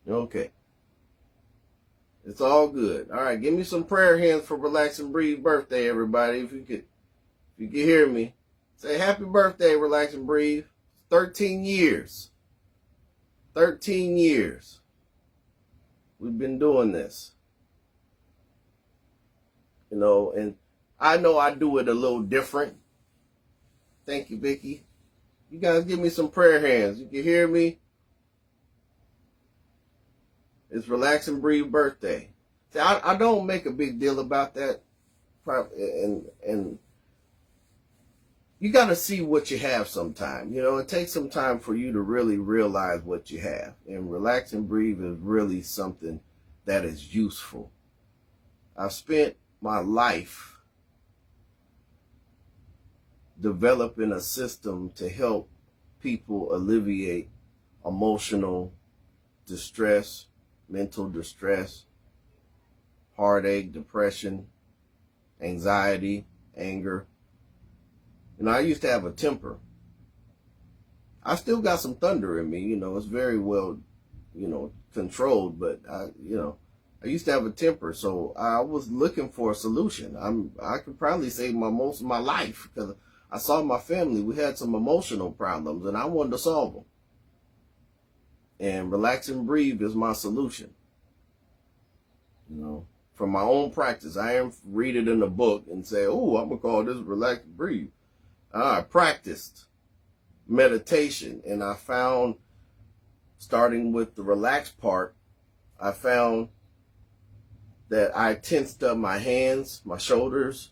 Okay. It's all good. All right, give me some prayer hands for Relax and Breathe birthday, everybody. If you could hear me, say happy birthday, Relax and Breathe. 13 years. 13 years. We've been doing this. And I know I do it a little different. Thank you, Vicky. You guys give me some prayer hands. You can hear me. It's Relax and Breathe birthday. See, I don't make a big deal about that. And you got to see what you have sometime. It takes some time for you to really realize what you have. And Relax and Breathe is really something that is useful. I've spent my life developing a system to help people alleviate emotional distress, mental distress, heartache, depression, anxiety, anger. I used to have a temper. I still got some thunder in me, it's very well, controlled, but I used to have a temper, so I was looking for a solution. I could probably say most of my life, because I saw my family, we had some emotional problems, and I wanted to solve them. And Relax and Breathe is my solution. From my own practice. I didn't read it in a book and say, oh, I'm going to call this Relax and Breathe. I practiced meditation, and I found, starting with the relax part, I found that I tensed up my hands, my shoulders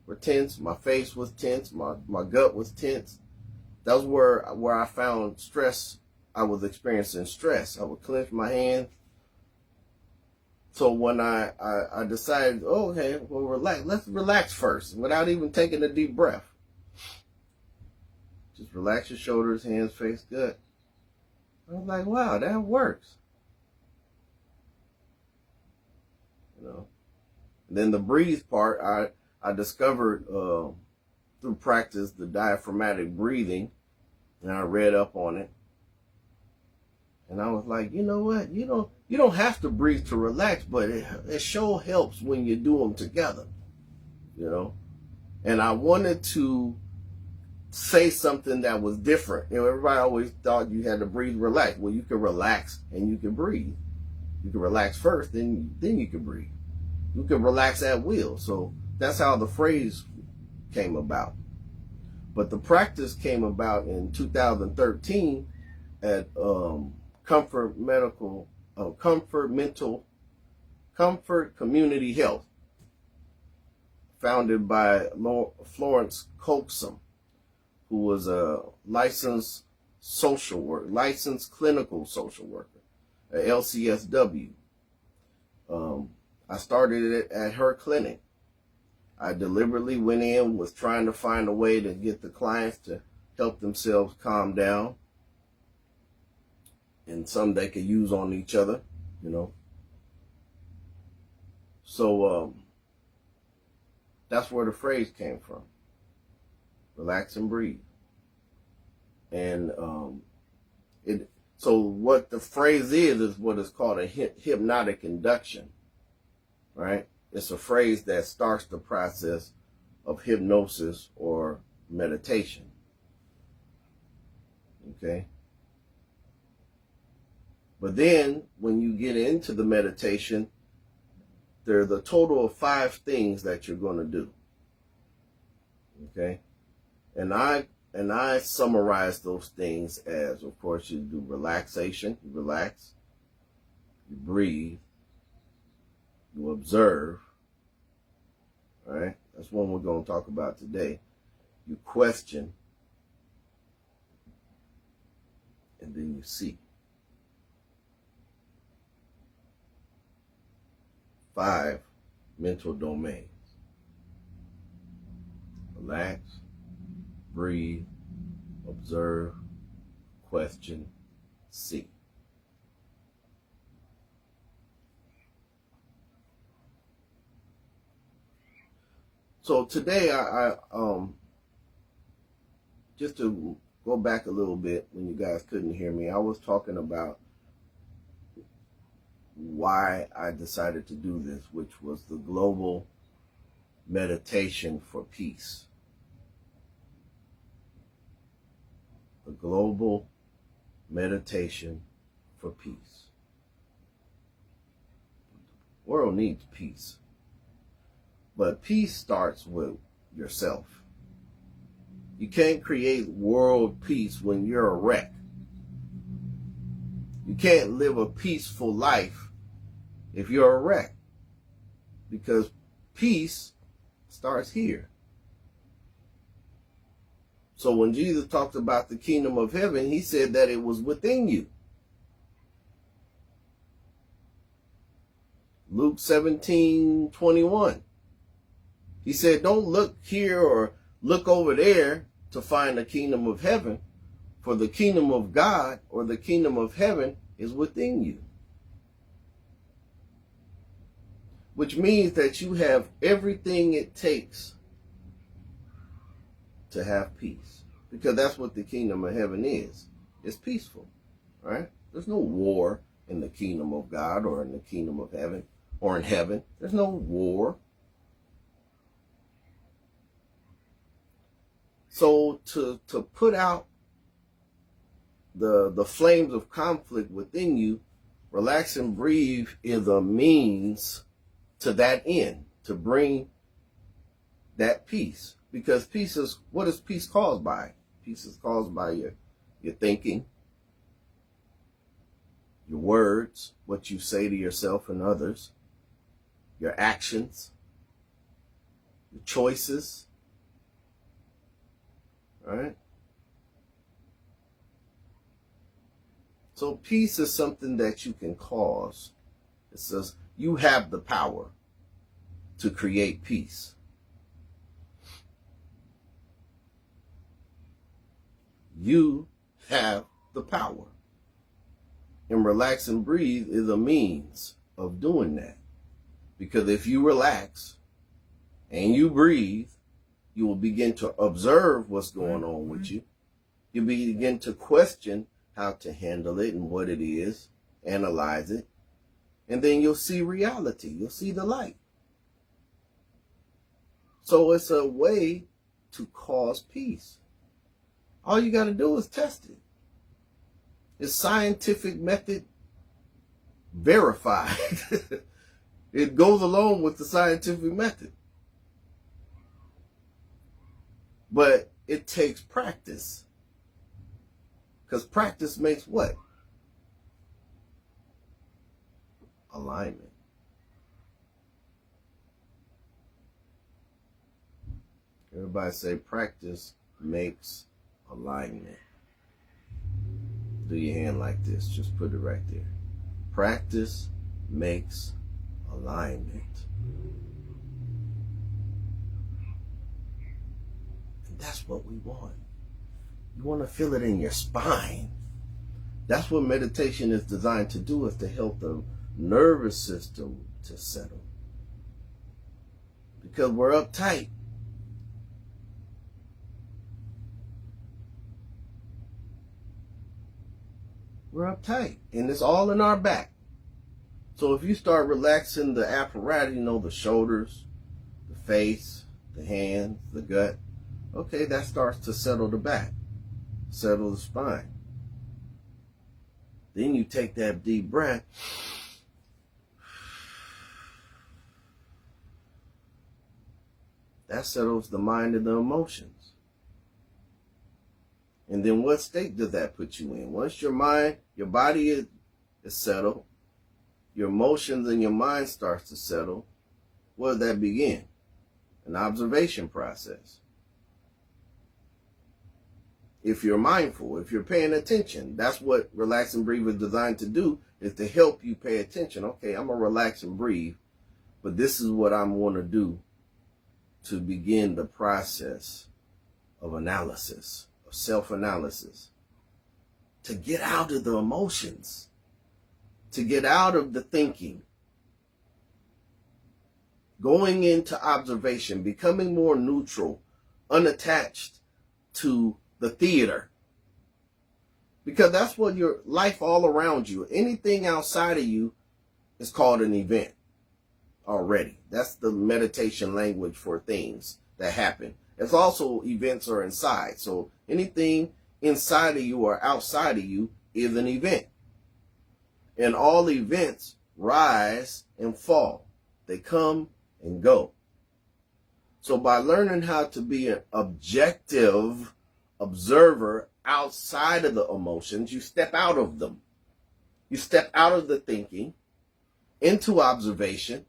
were tense, my face was tense, my gut was tense. That was where I found stress. I was experiencing stress. I would clench my hands. So when I decided, okay, well, let's relax first, without even taking a deep breath. Just relax your shoulders, hands, face, gut. I was like, wow, that works. And then the breathe part, I discovered through practice the diaphragmatic breathing, and I read up on it. And I was like, you know what? You don't have to breathe to relax, but it sure helps when you do them together. And I wanted to say something that was different. Everybody always thought you had to breathe, relax. Well, you can relax and you can breathe. You can relax first, then you can breathe. You can relax at will. So that's how the phrase came about. But the practice came about in 2013 at Comfort Community Health, founded by Florence Coxum, who was a licensed clinical social worker, a LCSW. I started it at her clinic. I deliberately went in, was trying to find a way to get the clients to help themselves calm down, and some they could use on each other, So that's where the phrase came from. Relax and breathe. And so what the phrase is what is called a hypnotic induction, right? It's a phrase that starts the process of hypnosis or meditation. Okay? But then when you get into the meditation, there's a total of 5 things that you're going to do. Okay? And I summarize those things as, of course, you do relaxation, you relax, you breathe, you observe, all right? That's one we're going to talk about today. You question, and then you see. 5 mental domains. Relax, breathe, observe, question, see. So today, I just to go back a little bit when you guys couldn't hear me, I was talking about why I decided to do this, which was the global meditation for peace. The global meditation for peace. The world needs peace. But peace starts with yourself. You can't create world peace when you're a wreck. You can't live a peaceful life if you're a wreck. Because peace starts here. So when Jesus talked about the kingdom of heaven, he said that it was within you. Luke 17:21. He said, don't look here or look over there to find the kingdom of heaven, for the kingdom of God or the kingdom of heaven is within you. Which means that you have everything it takes to have peace. Because that's what the kingdom of heaven is. It's peaceful, right? There's no war in the kingdom of God or in the kingdom of heaven or in heaven. There's no war. So to put out the flames of conflict within you, relax and breathe is a means to that end, to bring that peace. Because peace is, what is peace caused by? Peace is caused by your thinking, your words, what you say to yourself and others, your actions, your choices, right? So peace is something that you can cause. It says you have the power to create peace. You have the power. And relax and breathe is a means of doing that. Because if you relax and you breathe, you will begin to observe what's going on with you. You begin to question how to handle it and what it is, analyze it, and then you'll see reality. You'll see the light. So it's a way to cause peace. All you got to do is test it. It's scientific method verified. It goes along with the scientific method. But it takes practice. Because practice makes what? Alignment. Everybody say practice makes alignment. Do your hand like this. Just put it right there. Practice makes alignment. And that's what we want. You want to feel it in your spine. That's what meditation is designed to do, is to help the nervous system to settle. Because we're uptight. We're uptight. And it's all in our back. So if you start relaxing the apparatus, the shoulders, the face, the hands, the gut, okay, that starts to settle the back. Settle the spine. Then you take that deep breath. That settles the mind and the emotions. And then what state does that put you in? Once your mind, your body is settled, your emotions and your mind starts to settle, where does that begin? An observation process. If you're mindful, if you're paying attention, that's what relax and breathe is designed to do, is to help you pay attention. Okay, I'm going to relax and breathe, but this is what I'm going to do to begin the process of analysis, of self-analysis, to get out of the emotions, to get out of the thinking, going into observation, becoming more neutral, unattached to the theater. Because that's what your life all around you, anything outside of you is called an event already. That's the meditation language for things that happen. It's also events are inside. So anything inside of you or outside of you is an event. And all events rise and fall. They come and go. So by learning how to be an objective observer outside of the emotions, you step out of them. You step out of the thinking into observation,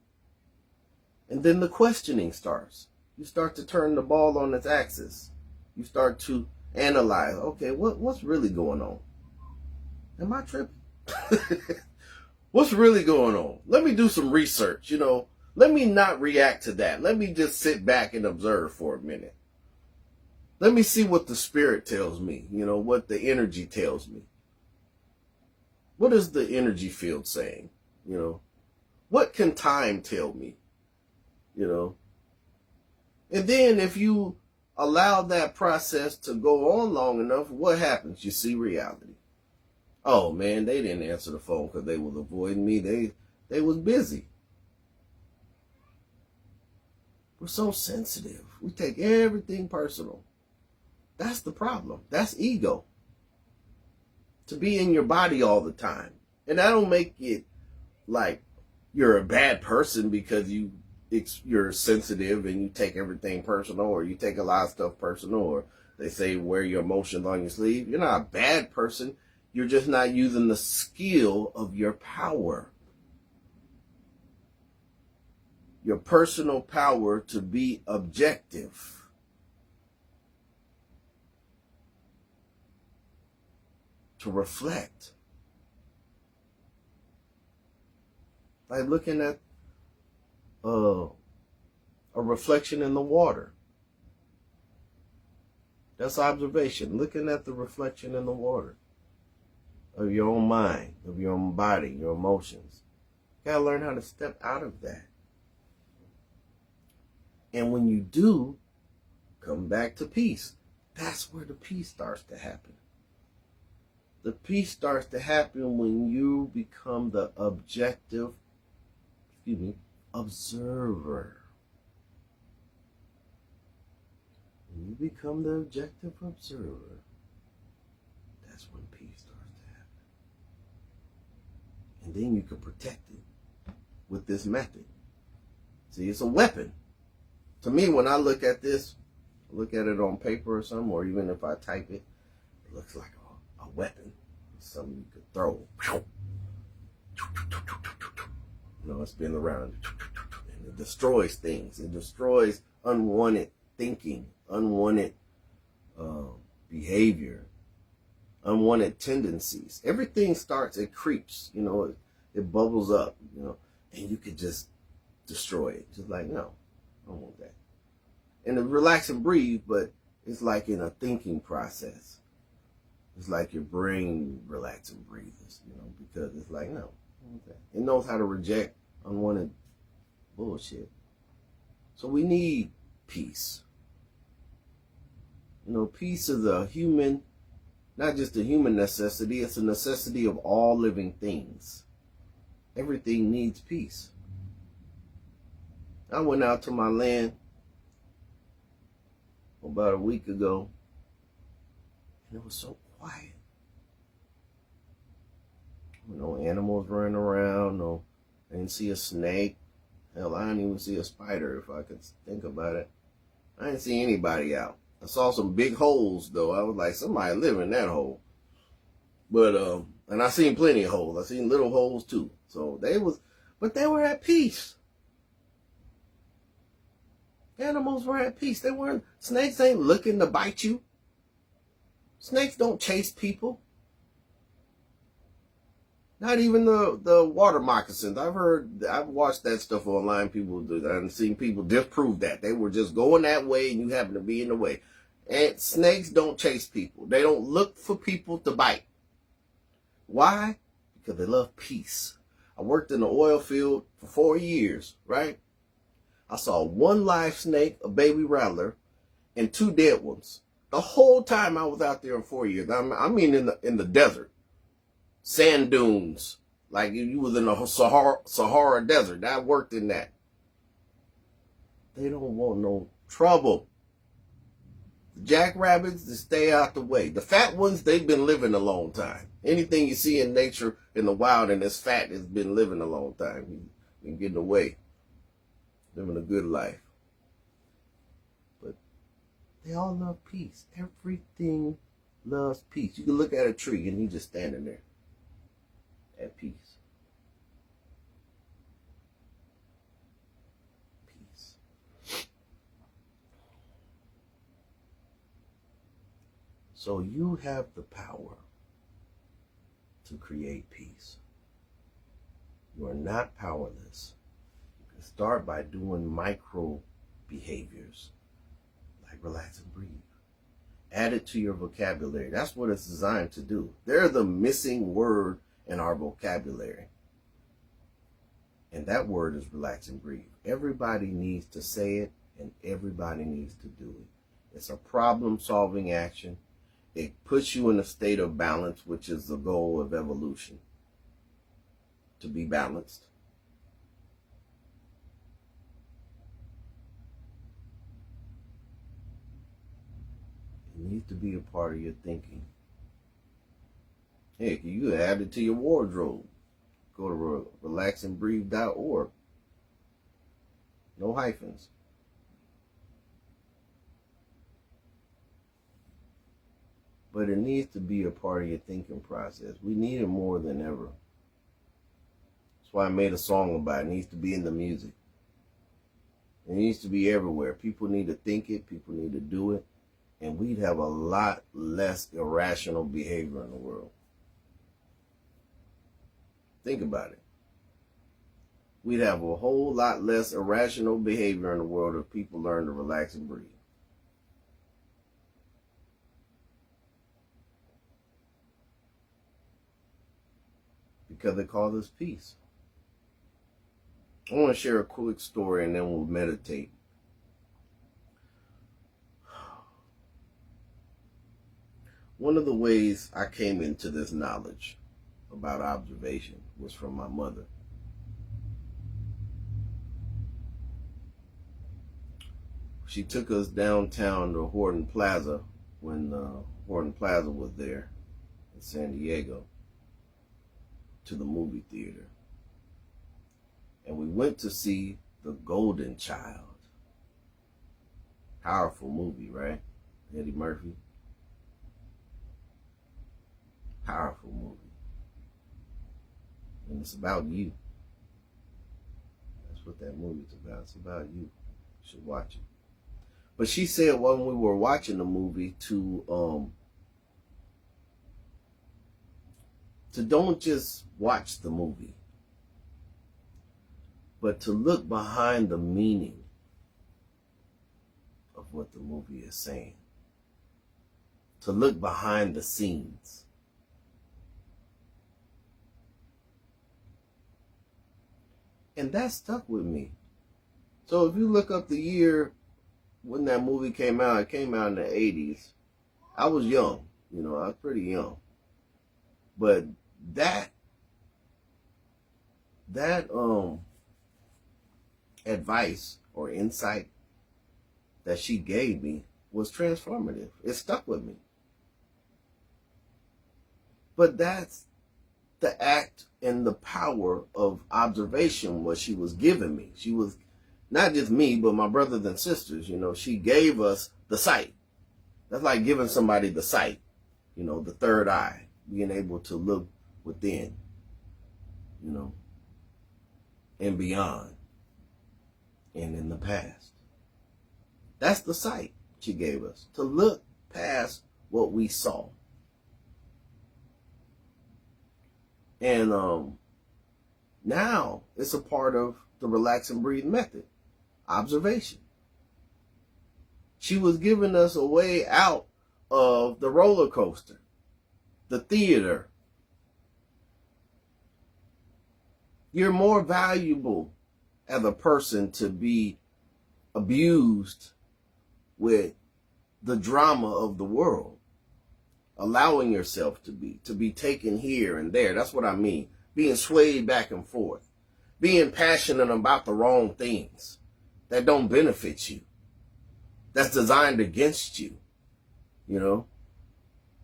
and then the questioning starts. You start to turn the ball on its axis. You start to analyze, okay, what's really going on? Am I tripping? What's really going on? Let me do some research, Let me not react to that. Let me just sit back and observe for a minute. Let me see what the spirit tells me, what the energy tells me. What is the energy field saying? What can time tell me? And then if you allow that process to go on long enough, what happens? You see reality. Oh man, they didn't answer the phone because they was avoiding me. They was busy. We're so sensitive. We take everything personal. That's the problem. That's ego. To be in your body all the time. And I don't make it like you're a bad person because you're sensitive and you take everything personal, or you take a lot of stuff personal, or they say wear your emotions on your sleeve. You're not a bad person. You're just not using the skill of your power. Your personal power to be objective. To reflect. Like looking at a reflection in the water. That's observation. Looking at the reflection in the water of your own mind, of your own body, your emotions. You gotta learn how to step out of that. And when you do, come back to peace. That's where the peace starts to happen. The peace starts to happen when you become the observer. When you become the objective observer, that's when peace starts to happen. And then you can protect it with this method. See, it's a weapon. To me, when I look at this, look at it on paper or something, or even if I type it, it looks like a weapon. Something you could throw. It spins around and it destroys things. It destroys unwanted thinking, unwanted behavior, unwanted tendencies. Everything starts, it creeps, it bubbles up, and you could just destroy it. Just like, no, I don't want that. And to relax and breathe, but it's like in a thinking process. It's like your brain relax and breathes, because it's like, no, I don't want that. It knows how to reject unwanted bullshit. So we need peace. Peace is a human, not just a human necessity, it's a necessity of all living things. Everything needs peace. I went out to my land about a week ago, and it was so quiet. No animals running around, I didn't see a snake. Hell, I didn't even see a spider, if I could think about it. I didn't see anybody out. I saw some big holes, though. I was like, somebody live in that hole. But, and I seen plenty of holes. I seen little holes, too. So they were at peace. Animals were at peace. Snakes ain't looking to bite you. Snakes don't chase people. Not even the water moccasins. I've watched that stuff online. I've seen people disprove that. They were just going that way and you happen to be in the way. And snakes don't chase people. They don't look for people to bite. Why? Because they love peace. I worked in the oil field for 4 years, right? I saw one live snake, a baby rattler, and 2 dead ones. The whole time I was out there in 4 years. I mean in the desert. Sand dunes, Like if you was in the Sahara Desert. I worked in that. They don't want no trouble. The jackrabbits, they stay out the way. The fat ones, they've been living a long time. Anything you see in nature, in the wild, and it's fat, has been living a long time. He's been getting away, living a good life. But they all love peace. Everything loves peace. You can look at a tree and he's just standing there at peace. Peace. So you have the power to create peace. You are not powerless. You can start by doing micro behaviors like relax and breathe. Add it to your vocabulary. That's what it's designed to do. They're the missing word in our vocabulary. And that word is relax and breathe. Everybody needs to say it and everybody needs to do it. It's a problem-solving action. It puts you in a state of balance, which is the goal of evolution, to be balanced. It needs to be a part of your thinking. Heck, you can add it to your wardrobe. Go to relaxnbreathe.org. No hyphens. But it needs to be a part of your thinking process. We need it more than ever. That's why I made a song about it. It needs to be in the music. It needs to be everywhere. People need to think it. People need to do it. And we'd have a lot less irrational behavior in the world. Think about it. We'd have a whole lot less irrational behavior in the world if people learn to relax and breathe. Because it causes peace. I want to share a quick story and then we'll meditate. One of the ways I came into this knowledge about observation was from my mother. She took us downtown to Horton Plaza when Horton Plaza was there in San Diego, to the movie theater. And we went to see The Golden Child. Powerful movie, right? Eddie Murphy. Powerful movie. And it's about you. That's what that movie's about. It's about you. You should watch it. But she said when we were watching the movie to don't just watch the movie, but to look behind the meaning of what the movie is saying. To look behind the scenes. And that stuck with me. So if you look up the year when that movie came out, it came out in the 80s. I was young, I was pretty young. But that advice or insight that she gave me was transformative. It stuck with me. But that's the act and the power of observation what she was giving me. She was not just me, but my brothers and sisters. She gave us the sight. That's like giving somebody the sight, the third eye, being able to look within, and beyond, and in the past. That's the sight she gave us, to look past what we saw. And now it's a part of the relax and breathe method, observation. She was giving us a way out of the roller coaster, the theater. You're more valuable as a person to be abused with the drama of the world, allowing yourself to be taken here and there. That's what I mean. being swayed back and forth, being passionate about the wrong things that don't benefit you, that's designed against you, you know.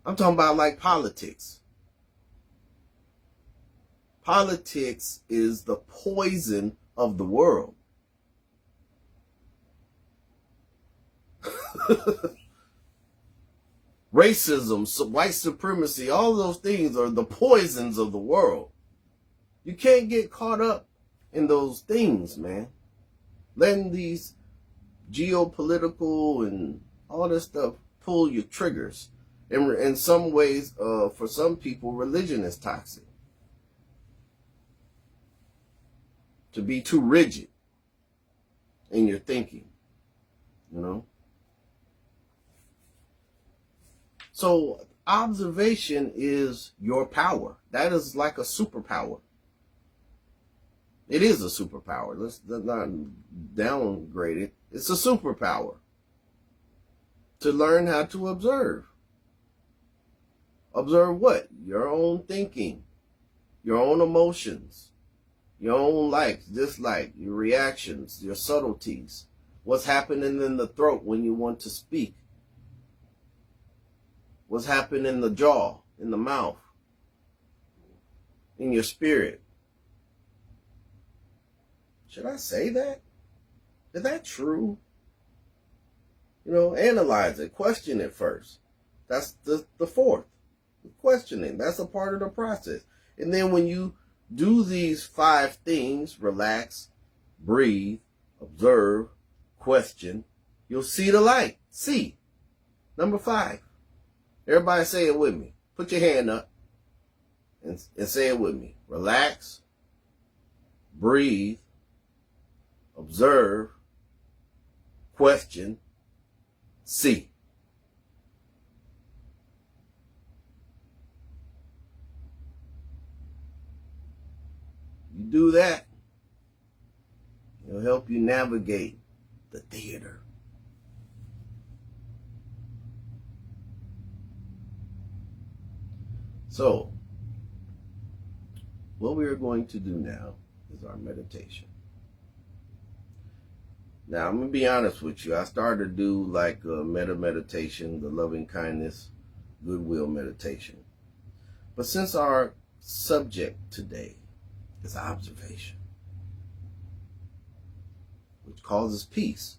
I'm talking about like politics. Politics is the poison of the world. Racism, white supremacy, all those things are the poisons of the world. You can't get caught up in those things, man. Letting these geopolitical and all this stuff pull your triggers. In some ways, for some people, religion is toxic. To be too rigid in your thinking, you know. So observation is your power. That is like a superpower. It is a superpower. Let's not downgrade it. It's a superpower to learn how to observe. Observe what? Your own thinking, your own emotions, your own likes, dislikes, your reactions, your subtleties. What's happening in the throat when you want to speak? What's happening in the jaw, in the mouth, in your spirit? Should I say that? Is that true? You know, analyze it, question it first. That's the fourth. Questioning. That's a part of the process. And then when you do these 5 things, relax, breathe, observe, question, you'll see the light. See. Number 5. Everybody say it with me. Put your hand up and say it with me. Relax, breathe, observe, question, see. You do that, it'll help you navigate the theater. So, what we are going to do now is our meditation. Now, I'm going to be honest with you. I started to do like a meditation, the loving kindness, goodwill meditation. But since our subject today is observation, which causes peace,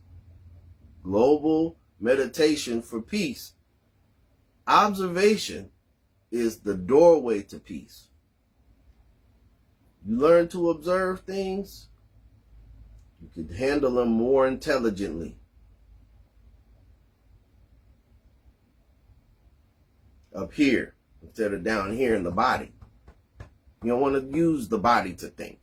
global meditation for peace, observation is the doorway to peace. You learn to observe things, you can handle them more intelligently. Up here, instead of down here in the body. You don't want to use the body to think.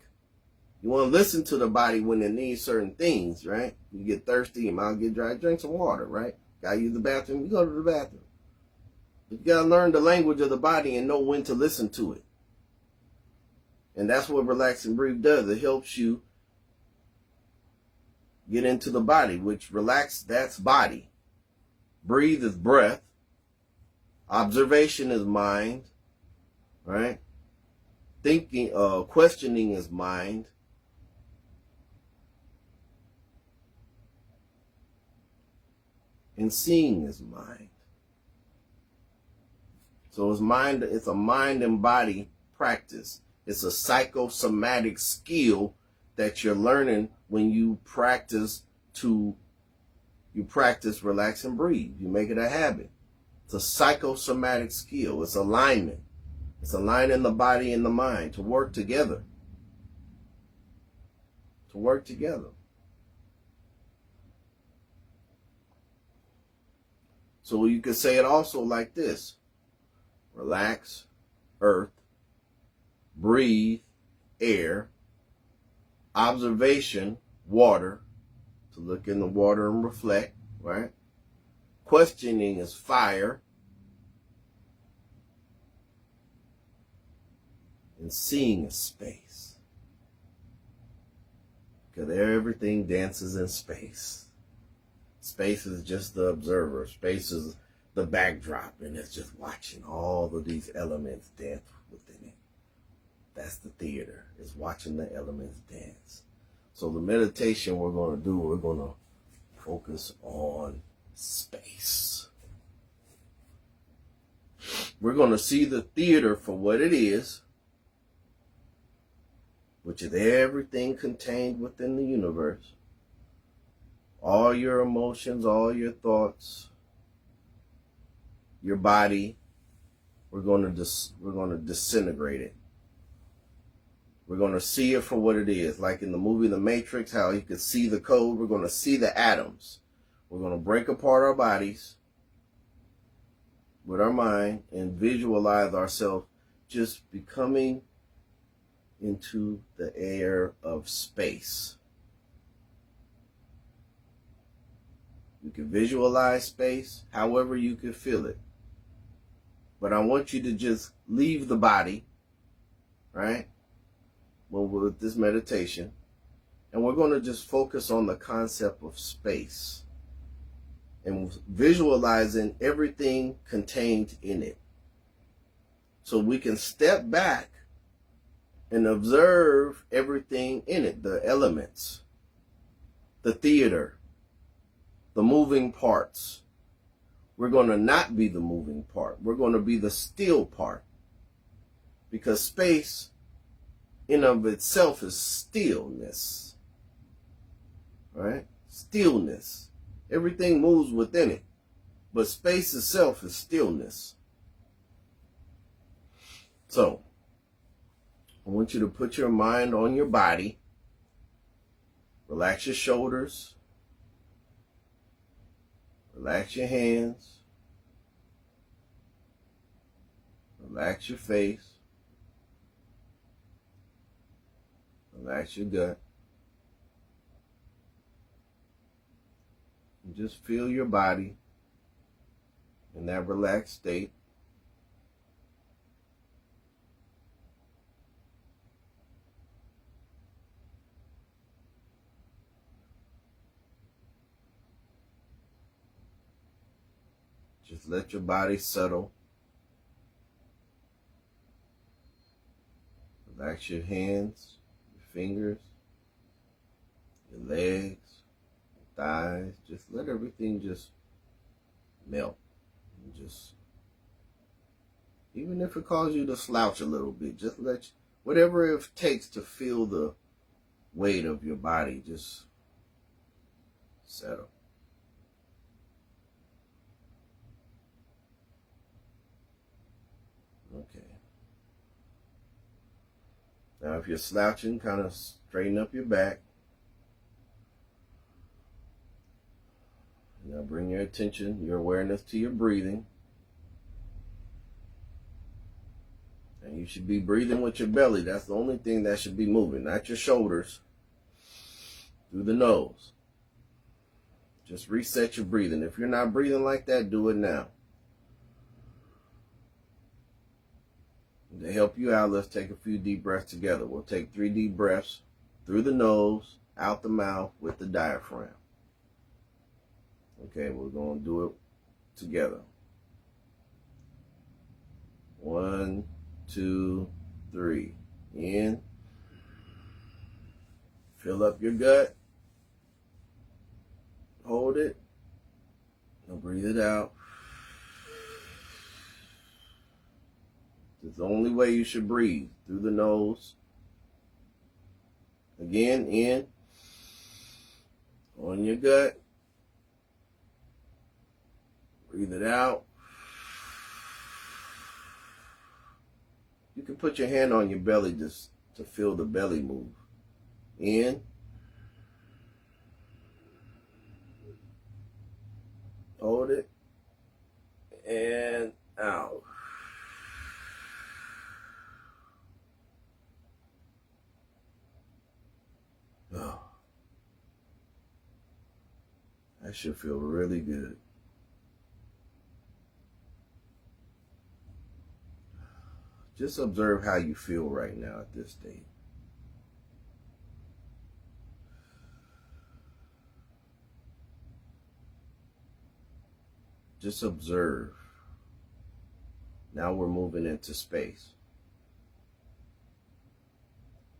You want to listen to the body when it needs certain things, right? You get thirsty, your mouth get dry, drink some water, right? Gotta use the bathroom, you go to the bathroom. But you gotta learn the language of the body and know when to listen to it. And that's what Relax and Breathe does. It helps you get into the body, which relax, that's body. Breathe is breath. Observation is mind, right? Thinking, questioning is mind. And seeing is mind. So it's mind, it's a mind and body practice. It's a psychosomatic skill that you're learning when you practice relax and breathe. You make it a habit. It's a psychosomatic skill. It's alignment. It's aligning the body and the mind to work together. To work together. So you could say it also like this. Relax, earth. Breathe, air. Observation, water. To look in the water and reflect, right? Questioning is fire. And seeing is space. Because everything dances in space. Space is just the observer. Space is the backdrop, and it's just watching all of these elements dance within it. That's the theater, is watching the elements dance. So the meditation we're going to do, we're going to focus on space. We're going to see the theater for what it is, which is everything contained within the universe. All your emotions, all your thoughts, your body, we're going to disintegrate it. We're going to see it for what it is. Like in the movie The Matrix, how you could see the code. We're going to see the atoms. We're going to break apart our bodies with our mind and visualize ourselves just becoming into the air of space. You can visualize space however you can feel it. But I want you to just leave the body, right? Well, with this meditation, and we're going to just focus on the concept of space and visualizing everything contained in it. So we can step back and observe everything in it, the elements, the theater, the moving parts. We're going to not be the moving part. We're going to be the still part, because space in of itself is stillness, right? Stillness. Everything moves within it, but space itself is stillness. So, I want you to put your mind on your body. Relax your shoulders. Relax your hands. Relax your face. Relax your gut. And just feel your body in that relaxed state. Just let your body settle. Relax your hands, fingers, your legs, your thighs. Just let everything just melt. And just, even if it causes you to slouch a little bit, just let whatever it takes to feel the weight of your body just settle. Okay. Now, if you're slouching, kind of straighten up your back. Now bring your attention, your awareness to your breathing. And you should be breathing with your belly. That's the only thing that should be moving, not your shoulders. Through the nose. Just reset your breathing. If you're not breathing like that, do it now. To help you out, let's take a few deep breaths together. We'll take 3 deep breaths through the nose, out the mouth with the diaphragm. Okay, we're going to do it together. 1, 2, 3. In. Fill up your gut. Hold it. Now breathe it out. It's the only way you should breathe, through the nose. Again, in. On your gut. Breathe it out. You can put your hand on your belly just to feel the belly move. In. Hold it. And out. Oh, that should feel really good. Just observe how you feel right now at this state. Just observe. Now we're moving into space.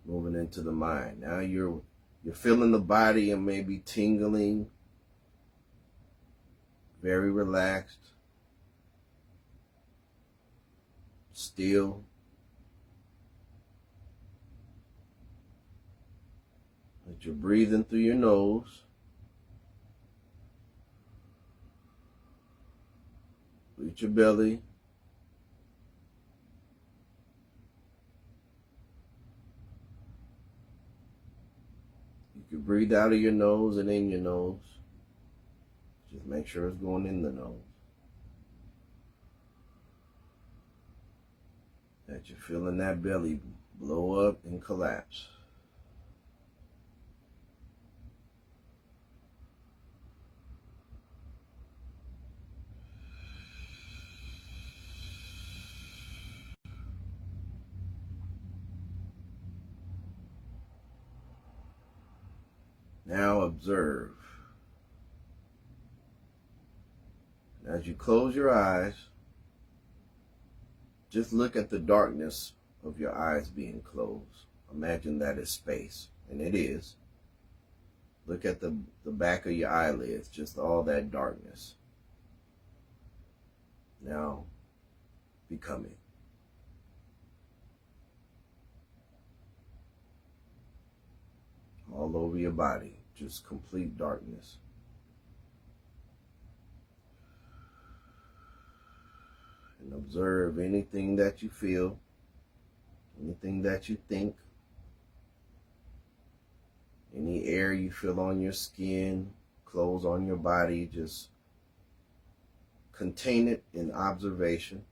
moving into the mind. Now you're feeling the body and maybe tingling, very relaxed, still. But you're breathing through your nose. Reach your belly. You can breathe out of your nose and in your nose. Just make sure it's going in the nose. That you're feeling that belly blow up and collapse. Now observe. As you close your eyes, just look at the darkness of your eyes being closed. Imagine that is space, and it is. Look at the back of your eyelids, just all that darkness. Now, becoming. All over your body, just complete darkness. And observe anything that you feel, anything that you think, any air you feel on your skin, clothes on your body, just contain it in observation.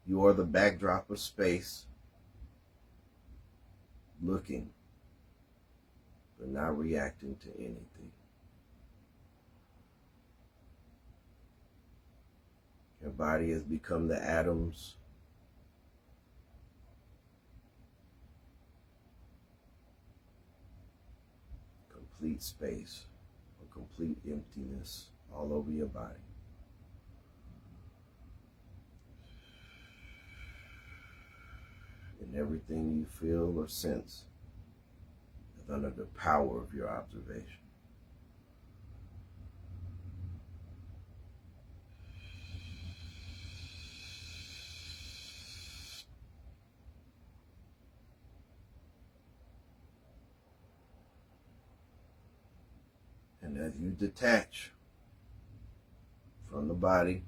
You are the backdrop of space, looking, but not reacting to anything. Your body has become the atoms. Complete space, or complete emptiness all over your body. And everything you feel or sense is under the power of your observation. And as you detach from the body,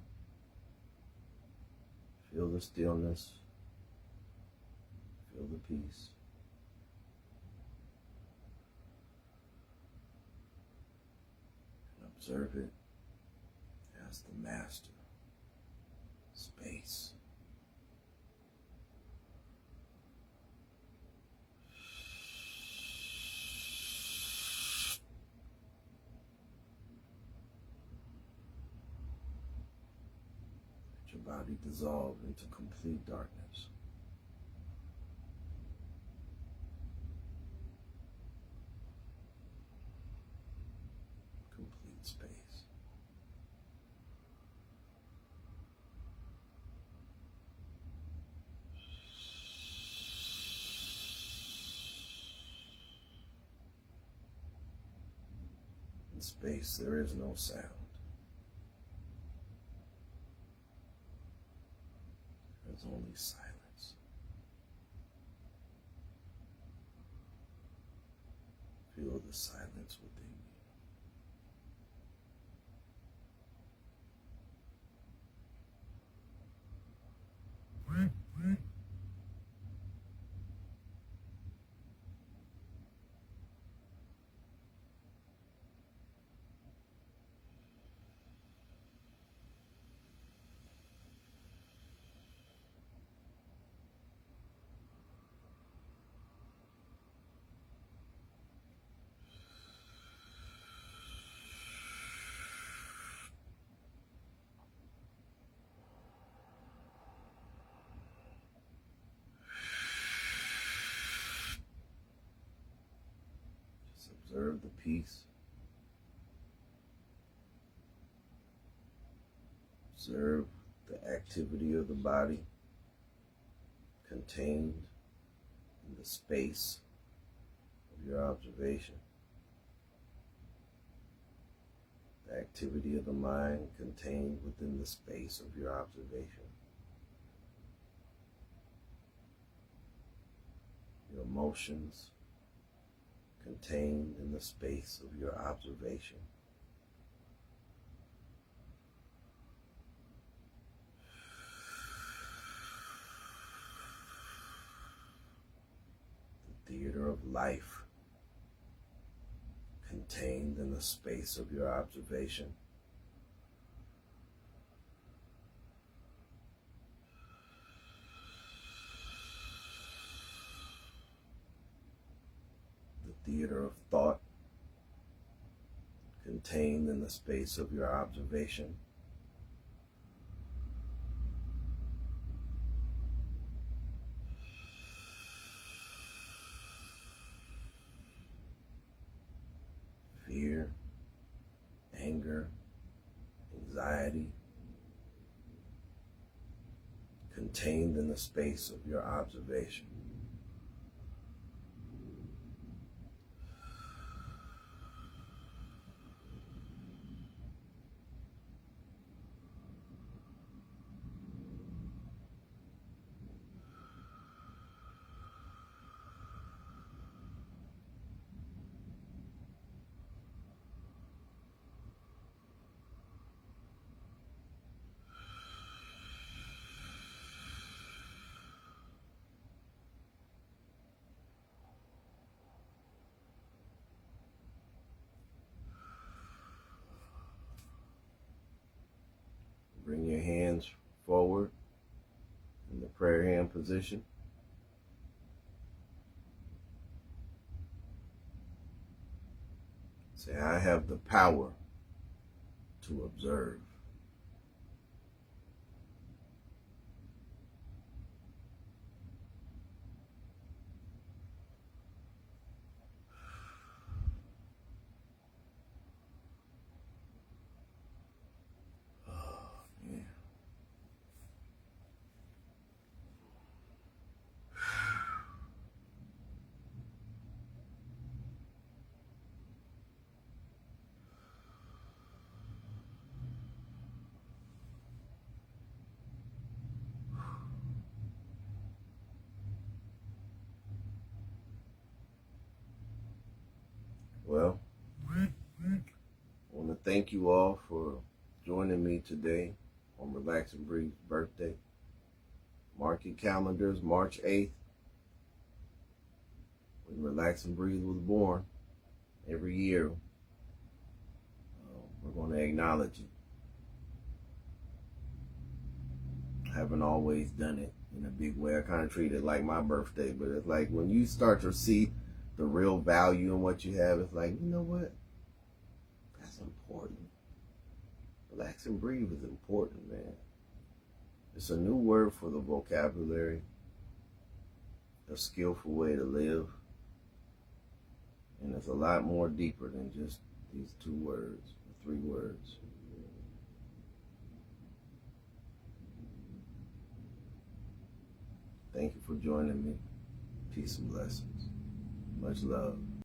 feel the stillness, feel the peace. And observe it as the master, space. Your body dissolve into complete darkness. Complete space. In space, there is no sound. There's only silence. Feel the silence within you. Observe the peace. Observe the activity of the body contained in the space of your observation. The activity of the mind contained within the space of your observation. Your emotions contained in the space of your observation. The theater of life contained in the space of your observation. The theater of thought contained in the space of your observation. Fear, anger, anxiety, contained in the space of your observation. Bring your hands forward in the prayer hand position. Say, I have the power to observe. Well, I want to thank you all for joining me today on Relax and Breathe's birthday. Mark your calendars, March 8th, when Relax and Breathe was born. Every year, we're going to acknowledge it. I haven't always done it in a big way. I kind of treat it like my birthday, but it's like when you start to see the real value in what you have, it's like, you know what? That's important. Relax and breathe is important, man. It's a new word for the vocabulary, a skillful way to live, and it's a lot more deeper than just these 2 words, 3 words. Thank you for joining me. Peace and blessings. Much love.